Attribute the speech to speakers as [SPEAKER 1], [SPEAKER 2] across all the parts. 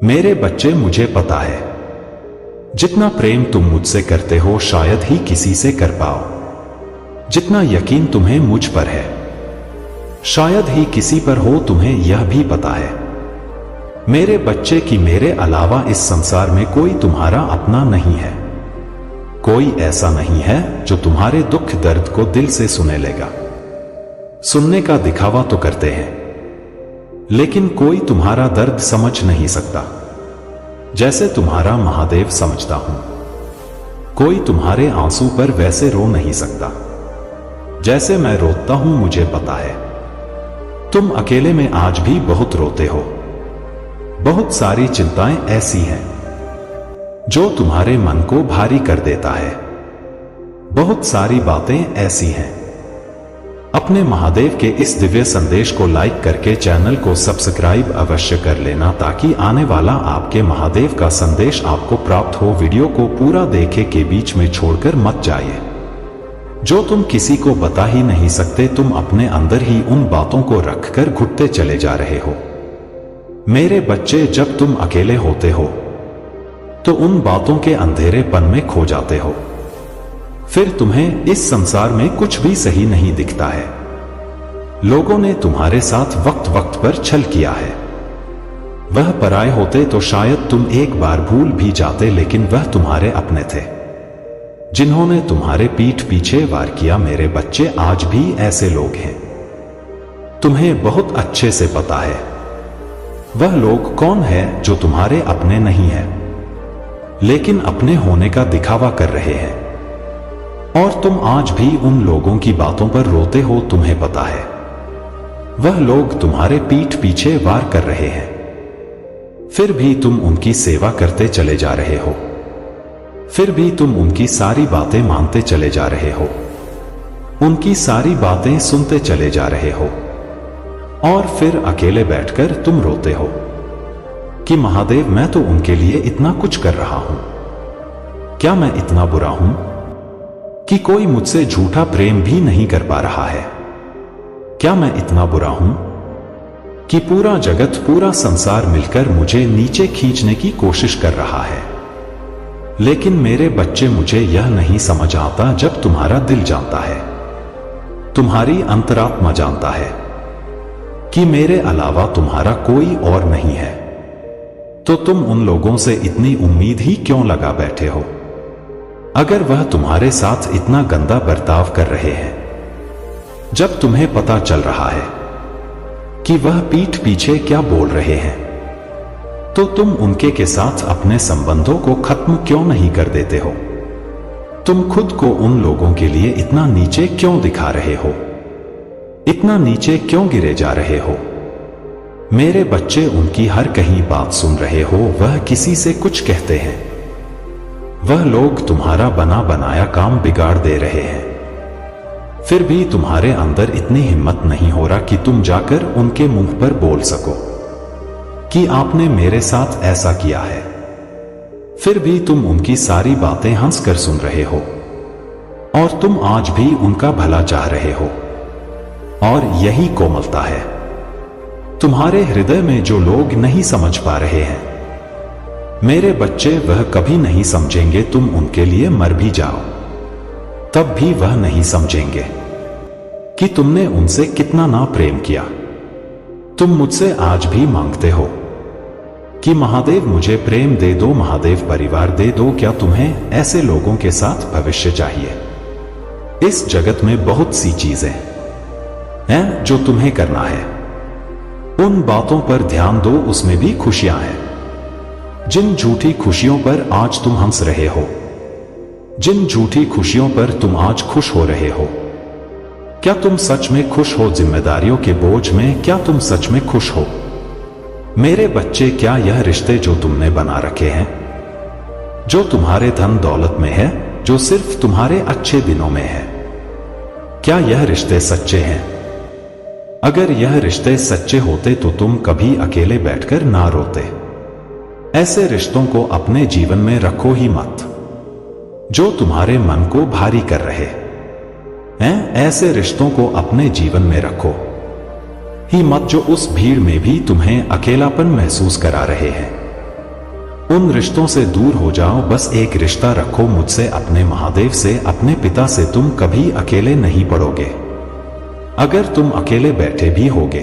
[SPEAKER 1] मेरे बच्चे, मुझे पता है जितना प्रेम तुम मुझसे करते हो शायद ही किसी से कर पाओ। जितना यकीन तुम्हें मुझ पर है शायद ही किसी पर हो। तुम्हें यह भी पता है मेरे बच्चे कि मेरे अलावा इस संसार में कोई तुम्हारा अपना नहीं है। कोई ऐसा नहीं है जो तुम्हारे दुख दर्द को दिल से सुने लेगा। सुनने का दिखावा तो करते हैं लेकिन कोई तुम्हारा दर्द समझ नहीं सकता जैसे तुम्हारा महादेव समझता हूं। कोई तुम्हारे आंसू पर वैसे रो नहीं सकता जैसे मैं रोता हूं। मुझे पता है तुम अकेले में आज भी बहुत रोते हो। बहुत सारी चिंताएं ऐसी हैं जो तुम्हारे मन को भारी कर देता है। बहुत सारी बातें ऐसी हैं। अपने महादेव के इस दिव्य संदेश को लाइक करके चैनल को सब्सक्राइब अवश्य कर लेना ताकि आने वाला आपके महादेव का संदेश आपको प्राप्त हो। वीडियो को पूरा देखे के बीच में छोड़कर मत जाइए। जो तुम किसी को बता ही नहीं सकते, तुम अपने अंदर ही उन बातों को रखकर घुटते चले जा रहे हो। मेरे बच्चे, जब तुम अकेले होते हो तो उन बातों के अंधेरेपन में खो जाते हो। फिर तुम्हें इस संसार में कुछ भी सही नहीं दिखता है। लोगों ने तुम्हारे साथ वक्त वक्त पर छल किया है। वह पराये होते तो शायद तुम एक बार भूल भी जाते, लेकिन वह तुम्हारे अपने थे जिन्होंने तुम्हारे पीठ पीछे वार किया। मेरे बच्चे, आज भी ऐसे लोग हैं। तुम्हें बहुत अच्छे से पता है वह लोग कौन है जो तुम्हारे अपने नहीं है लेकिन अपने होने का दिखावा कर रहे हैं। और तुम आज भी उन लोगों की बातों पर रोते हो। तुम्हें पता है वह लोग तुम्हारे पीठ पीछे वार कर रहे हैं, फिर भी तुम उनकी सेवा करते चले जा रहे हो। फिर भी तुम उनकी सारी बातें मानते चले जा रहे हो, उनकी सारी बातें सुनते चले जा रहे हो। और फिर अकेले बैठकर तुम रोते हो कि महादेव, मैं तो उनके लिए इतना कुछ कर रहा हूं। क्या मैं इतना बुरा हूं कि कोई मुझसे झूठा प्रेम भी नहीं कर पा रहा है? क्या मैं इतना बुरा हूं कि पूरा जगत, पूरा संसार मिलकर मुझे नीचे खींचने की कोशिश कर रहा है? लेकिन मेरे बच्चे, मुझे यह नहीं समझ आता। जब तुम्हारा दिल जानता है, तुम्हारी अंतरात्मा जानता है कि मेरे अलावा तुम्हारा कोई और नहीं है, तो तुम उन लोगों से इतनी उम्मीद ही क्यों लगा बैठे हो? अगर वह तुम्हारे साथ इतना गंदा बर्ताव कर रहे हैं, जब तुम्हें पता चल रहा है कि वह पीठ पीछे क्या बोल रहे हैं, तो तुम उनके के साथ अपने संबंधों को खत्म क्यों नहीं कर देते हो? तुम खुद को उन लोगों के लिए इतना नीचे क्यों दिखा रहे हो? इतना नीचे क्यों गिरे जा रहे हो? मेरे बच्चे, उनकी हर कहीं बात सुन रहे हो। वह किसी से कुछ कहते हैं, वह लोग तुम्हारा बना बनाया काम बिगाड़ दे रहे हैं। फिर भी तुम्हारे अंदर इतनी हिम्मत नहीं हो रहा कि तुम जाकर उनके मुंह पर बोल सको कि आपने मेरे साथ ऐसा किया है। फिर भी तुम उनकी सारी बातें हंसकर सुन रहे हो और तुम आज भी उनका भला चाह रहे हो। और यही कोमलता है तुम्हारे हृदय में, जो लोग नहीं समझ पा रहे हैं। मेरे बच्चे, वह कभी नहीं समझेंगे। तुम उनके लिए मर भी जाओ तब भी वह नहीं समझेंगे कि तुमने उनसे कितना ना प्रेम किया। तुम मुझसे आज भी मांगते हो कि महादेव, मुझे प्रेम दे दो, महादेव परिवार दे दो। क्या तुम्हें ऐसे लोगों के साथ भविष्य चाहिए? इस जगत में बहुत सी चीजें हैं जो तुम्हें करना है। उन बातों पर ध्यान दो, उसमें भी खुशियां हैं। जिन झूठी खुशियों पर आज तुम हंस रहे हो, जिन झूठी खुशियों पर तुम आज खुश हो रहे हो, क्या तुम सच में खुश हो? जिम्मेदारियों के बोझ में क्या तुम सच में खुश हो? मेरे बच्चे, क्या यह रिश्ते जो तुमने बना रखे हैं, जो तुम्हारे धन दौलत में है, जो सिर्फ तुम्हारे अच्छे दिनों में है, क्या यह रिश्ते सच्चे हैं? अगर यह रिश्ते सच्चे होते तो तुम कभी अकेले बैठकर ना रोते। ऐसे रिश्तों को अपने जीवन में रखो ही मत जो तुम्हारे मन को भारी कर रहे हैं। ऐसे रिश्तों को अपने जीवन में रखो ही मत जो उस भीड़ में भी तुम्हें अकेलापन महसूस करा रहे हैं। उन रिश्तों से दूर हो जाओ। बस एक रिश्ता रखो मुझसे, अपने महादेव से, अपने पिता से। तुम कभी अकेले नहीं पड़ोगे। अगर तुम अकेले बैठे भी होगे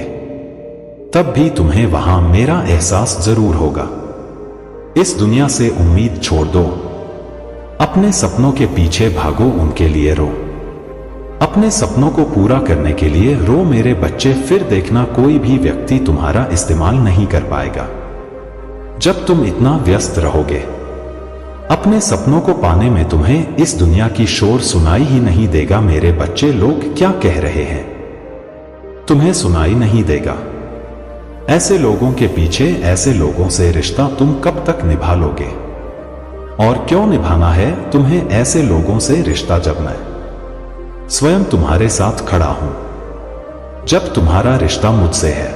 [SPEAKER 1] तब भी तुम्हें वहां मेरा एहसास जरूर होगा। इस दुनिया से उम्मीद छोड़ दो, अपने सपनों के पीछे भागो, उनके लिए रो। अपने सपनों को पूरा करने के लिए रो मेरे बच्चे। फिर देखना कोई भी व्यक्ति तुम्हारा इस्तेमाल नहीं कर पाएगा। जब तुम इतना व्यस्त रहोगे अपने सपनों को पाने में, तुम्हें इस दुनिया की शोर सुनाई ही नहीं देगा। मेरे बच्चे, लोग क्या कह रहे हैं तुम्हें सुनाई नहीं देगा। ऐसे लोगों के पीछे, ऐसे लोगों से रिश्ता तुम कब तक निभा लोगे? और क्यों निभाना है तुम्हें ऐसे लोगों से रिश्ता, जब मैं स्वयं तुम्हारे साथ खड़ा हूं? जब तुम्हारा रिश्ता मुझसे है,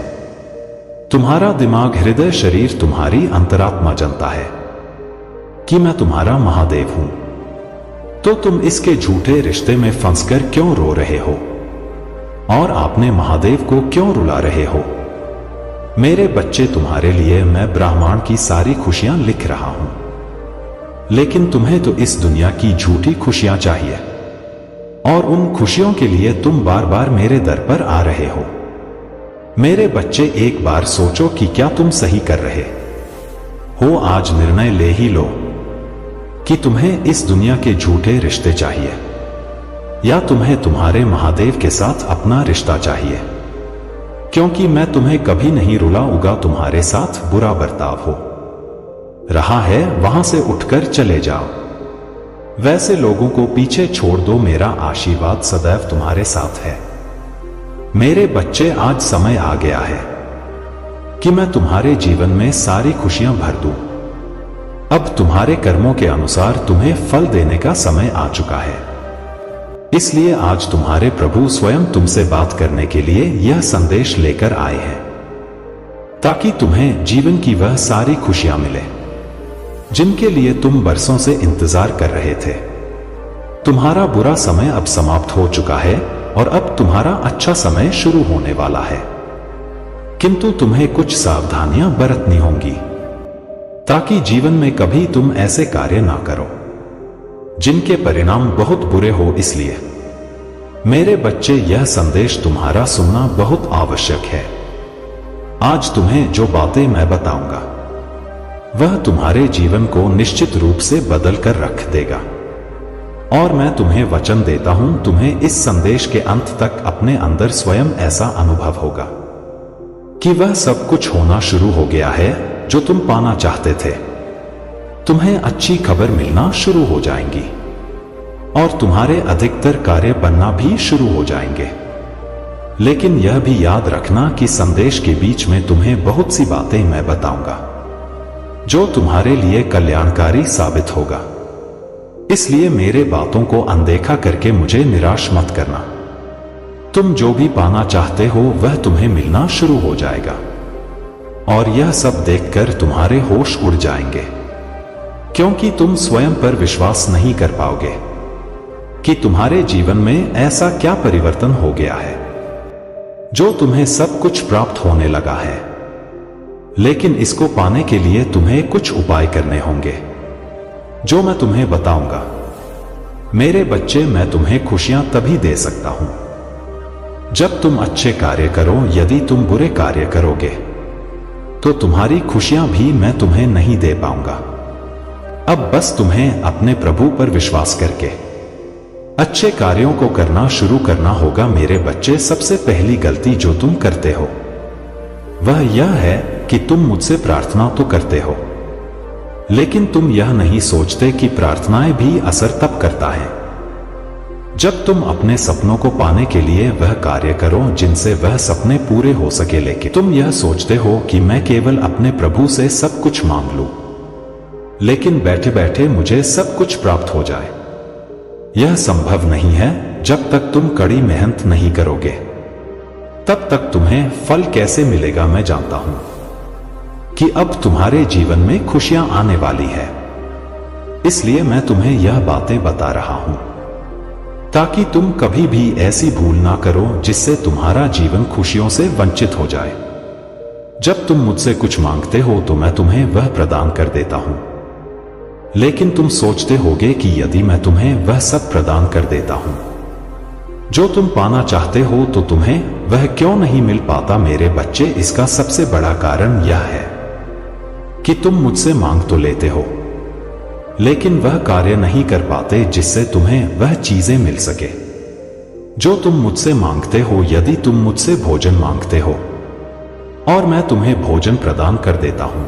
[SPEAKER 1] तुम्हारा दिमाग, हृदय, शरीर, तुम्हारी अंतरात्मा जानता है कि मैं तुम्हारा महादेव हूं, तो तुम इसके झूठे रिश्ते में फंसकर क्यों रो रहे हो और आपने महादेव को क्यों रुला रहे हो? मेरे बच्चे, तुम्हारे लिए मैं ब्रह्मांड की सारी खुशियां लिख रहा हूं, लेकिन तुम्हें तो इस दुनिया की झूठी खुशियां चाहिए, और उन खुशियों के लिए तुम बार बार मेरे दर पर आ रहे हो। मेरे बच्चे, एक बार सोचो कि क्या तुम सही कर रहे हो? आज निर्णय ले ही लो कि तुम्हें इस दुनिया के झूठे रिश्ते चाहिए या तुम्हें तुम्हारे महादेव के साथ अपना रिश्ता चाहिए। क्योंकि मैं तुम्हें कभी नहीं रुलाऊंगा। तुम्हारे साथ बुरा बर्ताव हो रहा है, वहां से उठकर चले जाओ। वैसे लोगों को पीछे छोड़ दो। मेरा आशीर्वाद सदैव तुम्हारे साथ है। मेरे बच्चे, आज समय आ गया है कि मैं तुम्हारे जीवन में सारी खुशियां भर दूं। अब तुम्हारे कर्मों के अनुसार तुम्हें फल देने का समय आ चुका है। इसलिए आज तुम्हारे प्रभु स्वयं तुमसे बात करने के लिए यह संदेश लेकर आए हैं, ताकि तुम्हें जीवन की वह सारी खुशियां मिले जिनके लिए तुम बरसों से इंतजार कर रहे थे। तुम्हारा बुरा समय अब समाप्त हो चुका है और अब तुम्हारा अच्छा समय शुरू होने वाला है। किंतु तुम्हें कुछ सावधानियां बरतनी होंगी ताकि जीवन में कभी तुम ऐसे कार्य ना करो जिनके परिणाम बहुत बुरे हो। इसलिए मेरे बच्चे, यह संदेश तुम्हारा सुनना बहुत आवश्यक है। आज तुम्हें जो बातें मैं बताऊंगा वह तुम्हारे जीवन को निश्चित रूप से बदल कर रख देगा, और मैं तुम्हें वचन देता हूं, तुम्हें इस संदेश के अंत तक अपने अंदर स्वयं ऐसा अनुभव होगा कि वह सब कुछ होना शुरू हो गया है जो तुम पाना चाहते थे। तुम्हें अच्छी खबर मिलना शुरू हो जाएंगी और तुम्हारे अधिकतर कार्य बनना भी शुरू हो जाएंगे। लेकिन यह भी याद रखना कि संदेश के बीच में तुम्हें बहुत सी बातें मैं बताऊंगा जो तुम्हारे लिए कल्याणकारी साबित होगा। इसलिए मेरे बातों को अनदेखा करके मुझे निराश मत करना। तुम जो भी पाना चाहते हो वह तुम्हें मिलना शुरू हो जाएगा, और यह सब देखकर तुम्हारे होश उड़ जाएंगे, क्योंकि तुम स्वयं पर विश्वास नहीं कर पाओगे कि तुम्हारे जीवन में ऐसा क्या परिवर्तन हो गया है जो तुम्हें सब कुछ प्राप्त होने लगा है। लेकिन इसको पाने के लिए तुम्हें कुछ उपाय करने होंगे जो मैं तुम्हें बताऊंगा। मेरे बच्चे, मैं तुम्हें खुशियां तभी दे सकता हूं जब तुम अच्छे कार्य करो। यदि तुम बुरे कार्य करोगे तो तुम्हारी खुशियां भी मैं तुम्हें नहीं दे पाऊंगा। अब बस तुम्हें अपने प्रभु पर विश्वास करके अच्छे कार्यों को करना शुरू करना होगा। मेरे बच्चे, सबसे पहली गलती जो तुम करते हो वह यह है कि तुम मुझसे प्रार्थना तो करते हो, लेकिन तुम यह नहीं सोचते कि प्रार्थनाएं भी असर तब करता है जब तुम अपने सपनों को पाने के लिए वह कार्य करो जिनसे वह सपने पूरे हो सके। लेकिन तुम यह सोचते हो कि मैं केवल अपने प्रभु से सब कुछ मांग लूं, लेकिन बैठे बैठे मुझे सब कुछ प्राप्त हो जाए। यह संभव नहीं है। जब तक तुम कड़ी मेहनत नहीं करोगे तब तक तुम्हें फल कैसे मिलेगा? मैं जानता हूं कि अब तुम्हारे जीवन में खुशियां आने वाली है, इसलिए मैं तुम्हें यह बातें बता रहा हूं ताकि तुम कभी भी ऐसी भूल ना करो जिससे तुम्हारा जीवन खुशियों से वंचित हो जाए। जब तुम मुझसे कुछ मांगते हो तो मैं तुम्हें वह प्रदान कर देता हूं। लेकिन तुम सोचते होगे कि यदि मैं तुम्हें वह सब प्रदान कर देता हूं जो तुम पाना चाहते हो तो तुम्हें वह क्यों नहीं मिल पाता। मेरे बच्चे, इसका सबसे बड़ा कारण यह है कि तुम मुझसे मांग तो लेते हो लेकिन वह कार्य नहीं कर पाते जिससे तुम्हें वह चीजें मिल सके जो तुम मुझसे मांगते हो। यदि तुम मुझसे भोजन मांगते हो और मैं तुम्हें भोजन प्रदान कर देता हूं,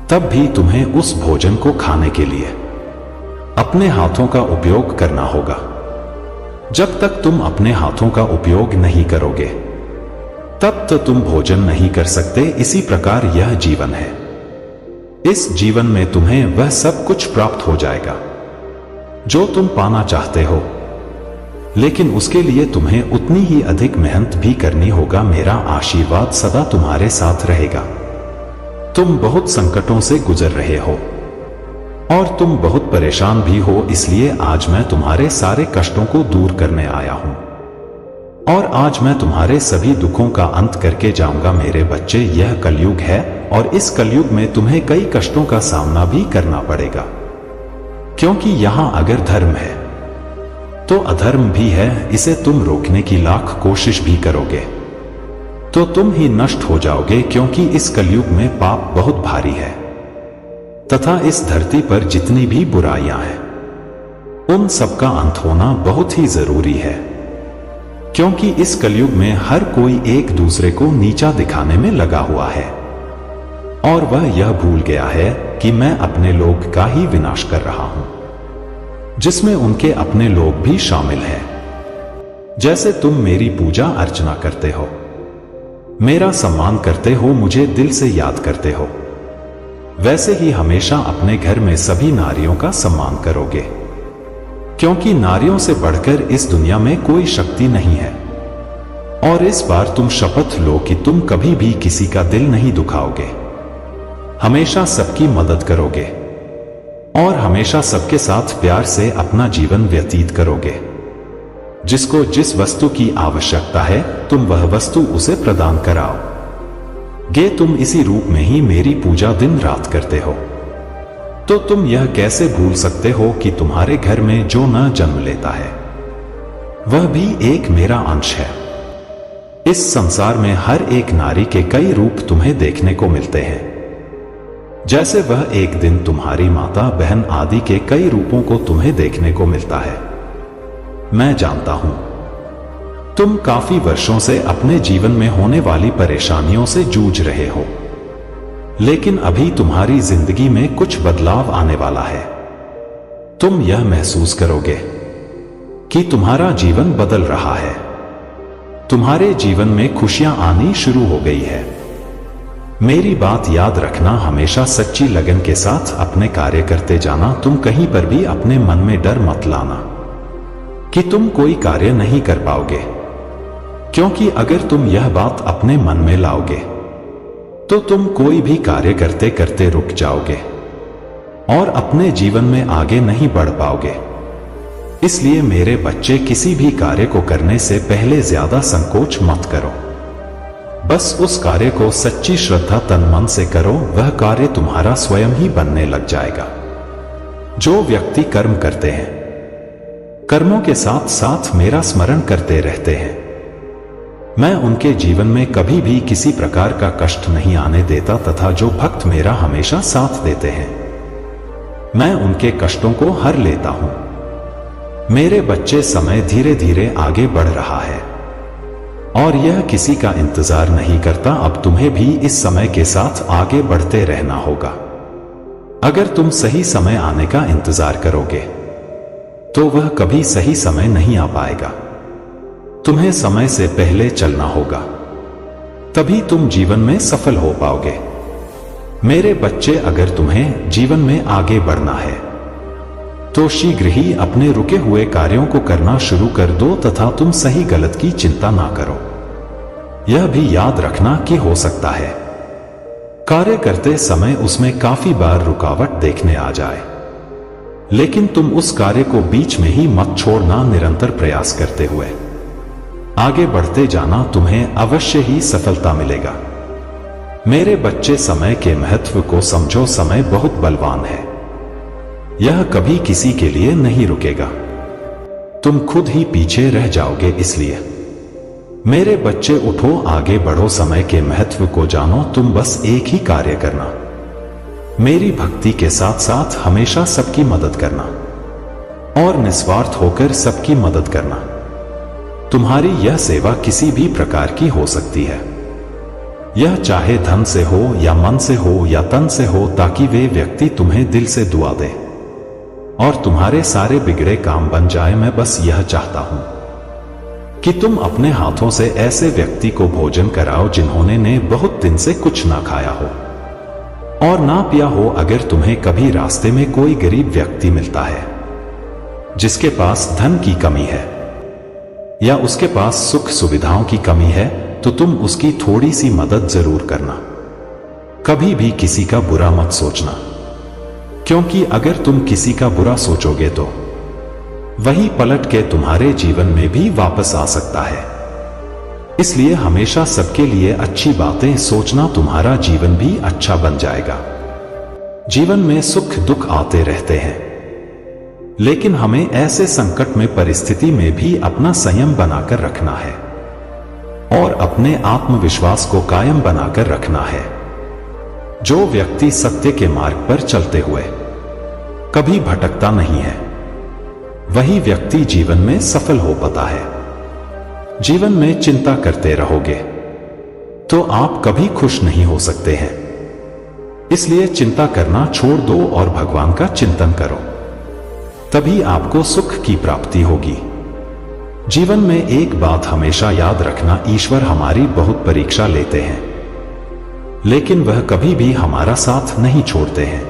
[SPEAKER 1] तब भी तुम्हें उस भोजन को खाने के लिए अपने हाथों का उपयोग करना होगा। जब तक तुम अपने हाथों का उपयोग नहीं करोगे तब तक तुम भोजन नहीं कर सकते। इसी प्रकार यह जीवन है। इस जीवन में तुम्हें वह सब कुछ प्राप्त हो जाएगा जो तुम पाना चाहते हो, लेकिन उसके लिए तुम्हें उतनी ही अधिक मेहनत भी करनी होगा। मेरा आशीर्वाद सदा तुम्हारे साथ रहेगा। तुम बहुत संकटों से गुजर रहे हो और तुम बहुत परेशान भी हो, इसलिए आज मैं तुम्हारे सारे कष्टों को दूर करने आया हूं और आज मैं तुम्हारे सभी दुखों का अंत करके जाऊंगा। मेरे बच्चे, यह कलयुग है और इस कलयुग में तुम्हें कई कष्टों का सामना भी करना पड़ेगा, क्योंकि यहां अगर धर्म है तो अधर्म भी है। इसे तुम रोकने की लाख कोशिश भी करोगे तो तुम ही नष्ट हो जाओगे, क्योंकि इस कलयुग में पाप बहुत भारी है तथा इस धरती पर जितनी भी बुराइयां हैं उन सबका अंत होना बहुत ही जरूरी है, क्योंकि इस कलयुग में हर कोई एक दूसरे को नीचा दिखाने में लगा हुआ है और वह यह भूल गया है कि मैं अपने लोग का ही विनाश कर रहा हूं, जिसमें उनके अपने लोग भी शामिल हैं। जैसे तुम मेरी पूजा अर्चना करते हो, मेरा सम्मान करते हो, मुझे दिल से याद करते हो, वैसे ही हमेशा अपने घर में सभी नारियों का सम्मान करोगे, क्योंकि नारियों से बढ़कर इस दुनिया में कोई शक्ति नहीं है। और इस बार तुम शपथ लो कि तुम कभी भी किसी का दिल नहीं दुखाओगे, हमेशा सबकी मदद करोगे और हमेशा सबके साथ प्यार से अपना जीवन व्यतीत करोगे। जिसको जिस वस्तु की आवश्यकता है तुम वह वस्तु उसे प्रदान कराओ गे। तुम इसी रूप में ही मेरी पूजा दिन रात करते हो, तो तुम यह कैसे भूल सकते हो कि तुम्हारे घर में जो न जन्म लेता है वह भी एक मेरा अंश है। इस संसार में हर एक नारी के कई रूप तुम्हें देखने को मिलते हैं, जैसे वह एक दिन तुम्हारी माता बहन आदि के कई रूपों को तुम्हें देखने को मिलता है। मैं जानता हूं तुम काफी वर्षों से अपने जीवन में होने वाली परेशानियों से जूझ रहे हो, लेकिन अभी तुम्हारी जिंदगी में कुछ बदलाव आने वाला है। तुम यह महसूस करोगे कि तुम्हारा जीवन बदल रहा है, तुम्हारे जीवन में खुशियां आनी शुरू हो गई है। मेरी बात याद रखना, हमेशा सच्ची लगन के साथ अपने कार्य करते जाना। तुम कहीं पर भी अपने मन में डर मत लाना कि तुम कोई कार्य नहीं कर पाओगे, क्योंकि अगर तुम यह बात अपने मन में लाओगे तो तुम कोई भी कार्य करते करते रुक जाओगे और अपने जीवन में आगे नहीं बढ़ पाओगे। इसलिए मेरे बच्चे, किसी भी कार्य को करने से पहले ज्यादा संकोच मत करो, बस उस कार्य को सच्ची श्रद्धा तन मन से करो, वह कार्य तुम्हारा स्वयं ही बनने लग जाएगा। जो व्यक्ति कर्म करते हैं, कर्मों के साथ साथ मेरा स्मरण करते रहते हैं, मैं उनके जीवन में कभी भी किसी प्रकार का कष्ट नहीं आने देता तथा जो भक्त मेरा हमेशा साथ देते हैं, मैं उनके कष्टों को हर लेता हूं। मेरे बच्चे, समय धीरे धीरे आगे बढ़ रहा है और यह किसी का इंतजार नहीं करता। अब तुम्हें भी इस समय के साथ आगे बढ़ते रहना होगा। अगर तुम सही समय आने का इंतजार करोगे तो वह कभी सही समय नहीं आ पाएगा। तुम्हें समय से पहले चलना होगा, तभी तुम जीवन में सफल हो पाओगे। मेरे बच्चे, अगर तुम्हें जीवन में आगे बढ़ना है तो शीघ्र ही अपने रुके हुए कार्यों को करना शुरू कर दो तथा तुम सही गलत की चिंता ना करो। यह भी याद रखना कि हो सकता है कार्य करते समय उसमें काफी बार रुकावट देखने आ जाए, लेकिन तुम उस कार्य को बीच में ही मत छोड़ना। निरंतर प्रयास करते हुए आगे बढ़ते जाना, तुम्हें अवश्य ही सफलता मिलेगा। मेरे बच्चे, समय के महत्व को समझो। समय बहुत बलवान है, यह कभी किसी के लिए नहीं रुकेगा। तुम खुद ही पीछे रह जाओगे। इसलिए मेरे बच्चे, उठो, आगे बढ़ो, समय के महत्व को जानो। तुम बस एक ही कार्य करना, मेरी भक्ति के साथ साथ हमेशा सबकी मदद करना और निस्वार्थ होकर सबकी मदद करना। तुम्हारी यह सेवा किसी भी प्रकार की हो सकती है, यह चाहे धन से हो या मन से हो या तन से हो, ताकि वे व्यक्ति तुम्हें दिल से दुआ दे और तुम्हारे सारे बिगड़े काम बन जाए। मैं बस यह चाहता हूं कि तुम अपने हाथों से ऐसे व्यक्ति को भोजन कराओ जिन्होंने ने बहुत दिन से कुछ ना खाया हो और ना पिया हो। अगर तुम्हें कभी रास्ते में कोई गरीब व्यक्ति मिलता है जिसके पास धन की कमी है या उसके पास सुख सुविधाओं की कमी है, तो तुम उसकी थोड़ी सी मदद जरूर करना। कभी भी किसी का बुरा मत सोचना, क्योंकि अगर तुम किसी का बुरा सोचोगे तो वही पलट के तुम्हारे जीवन में भी वापस आ सकता है। इसलिए हमेशा सबके लिए अच्छी बातें सोचना, तुम्हारा जीवन भी अच्छा बन जाएगा। जीवन में सुख दुख आते रहते हैं, लेकिन हमें ऐसे संकट में परिस्थिति में भी अपना संयम बनाकर रखना है और अपने आत्मविश्वास को कायम बनाकर रखना है। जो व्यक्ति सत्य के मार्ग पर चलते हुए कभी भटकता नहीं है, वही व्यक्ति जीवन में सफल हो पाता है। जीवन में चिंता करते रहोगे तो आप कभी खुश नहीं हो सकते हैं। इसलिए चिंता करना छोड़ दो और भगवान का चिंतन करो, तभी आपको सुख की प्राप्ति होगी। जीवन में एक बात हमेशा याद रखना, ईश्वर हमारी बहुत परीक्षा लेते हैं, लेकिन वह कभी भी हमारा साथ नहीं छोड़ते हैं।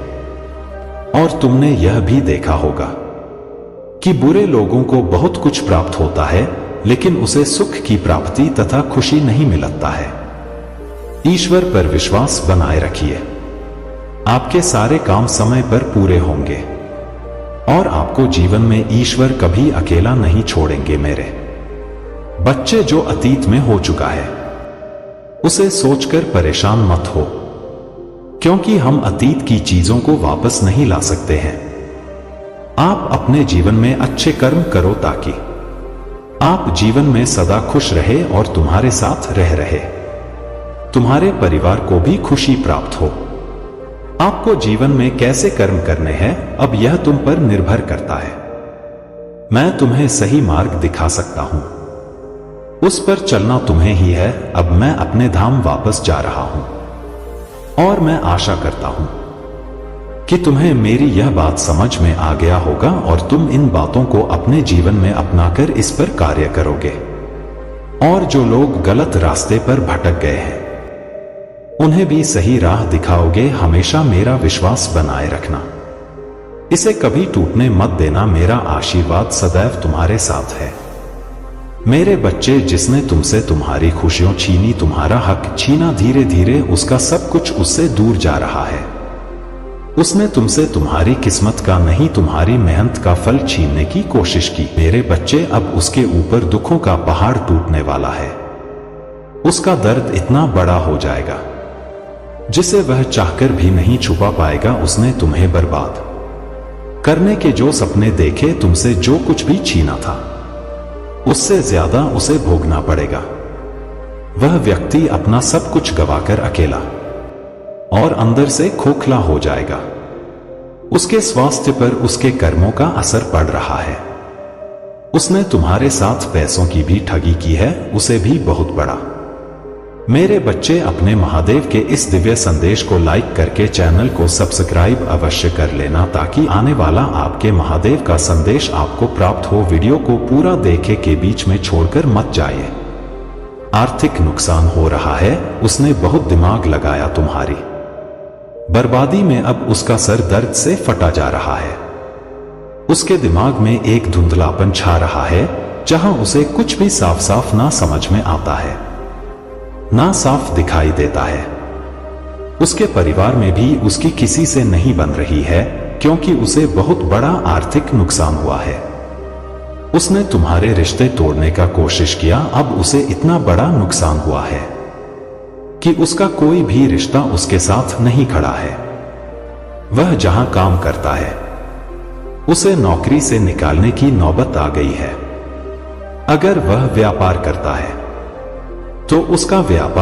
[SPEAKER 1] और तुमने यह भी देखा होगा कि बुरे लोगों को बहुत कुछ प्राप्त होता है, लेकिन उसे सुख की प्राप्ति तथा खुशी नहीं मिलता है। ईश्वर पर विश्वास बनाए रखिए, आपके सारे काम समय पर पूरे होंगे और आपको जीवन में ईश्वर कभी अकेला नहीं छोड़ेंगे। मेरे बच्चे, जो अतीत में हो चुका है उसे सोचकर परेशान मत हो, क्योंकि हम अतीत की चीजों को वापस नहीं ला सकते हैं। आप अपने जीवन में अच्छे कर्म करो ताकि आप जीवन में सदा खुश रहे और तुम्हारे साथ रहे तुम्हारे परिवार को भी खुशी प्राप्त हो। आपको जीवन में कैसे कर्म करने हैं, अब यह तुम पर निर्भर करता है। मैं तुम्हें सही मार्ग दिखा सकता हूं, उस पर चलना तुम्हें ही है। अब मैं अपने धाम वापस जा रहा हूं और मैं आशा करता हूं कि तुम्हें मेरी यह बात समझ में आ गया होगा और तुम इन बातों को अपने जीवन में अपनाकर इस पर कार्य करोगे। और जो लोग गलत रास्ते पर भटक गए हैं उन्हें भी सही राह दिखाओगे। हमेशा मेरा विश्वास बनाए रखना, इसे कभी टूटने मत देना। मेरा आशीर्वाद सदैव तुम्हारे साथ है। मेरे बच्चे, जिसने तुमसे तुम्हारी खुशियां छीनी, तुम्हारा हक छीना, धीरे धीरे उसका सब कुछ उससे दूर जा रहा है। उसने तुमसे तुम्हारी किस्मत का नहीं, तुम्हारी मेहनत का फल छीनने की कोशिश की। मेरे बच्चे, अब उसके ऊपर दुखों का पहाड़ टूटने वाला है। उसका दर्द इतना बड़ा हो जाएगा जिसे वह चाहकर भी नहीं छुपा पाएगा। उसने तुम्हें बर्बाद करने के जो सपने देखे, तुमसे जो कुछ भी छीना था, उससे ज्यादा उसे भोगना पड़ेगा। वह व्यक्ति अपना सब कुछ गवाकर अकेला और अंदर से खोखला हो जाएगा। उसके स्वास्थ्य पर उसके कर्मों का असर पड़ रहा है। उसने तुम्हारे साथ पैसों की भी ठगी की है, उसे भी बहुत बड़ा। मेरे बच्चे, अपने महादेव के इस दिव्य संदेश को लाइक करके चैनल को सब्सक्राइब अवश्य कर लेना, ताकि आने वाला आपके महादेव का संदेश आपको प्राप्त हो। वीडियो को पूरा देखे के बीच में छोड़कर मत जाइए। आर्थिक नुकसान हो रहा है, उसने बहुत दिमाग लगाया तुम्हारी बर्बादी में, अब उसका सर दर्द से फटा जा रहा है। उसके दिमाग में एक धुंधलापन छा रहा है, जहां उसे कुछ भी साफ साफ ना समझ में आता है, ना साफ दिखाई देता है। उसके परिवार में भी उसकी किसी से नहीं बन रही है, क्योंकि उसे बहुत बड़ा आर्थिक नुकसान हुआ है। उसने तुम्हारे रिश्ते तोड़ने का कोशिश किया, अब उसे इतना बड़ा नुकसान हुआ है। कि उसका कोई भी रिश्ता उसके साथ नहीं खड़ा है। वह जहां काम करता है उसे नौकरी से निकालने की नौबत आ गई है। अगर वह व्यापार करता है तो उसका व्यापार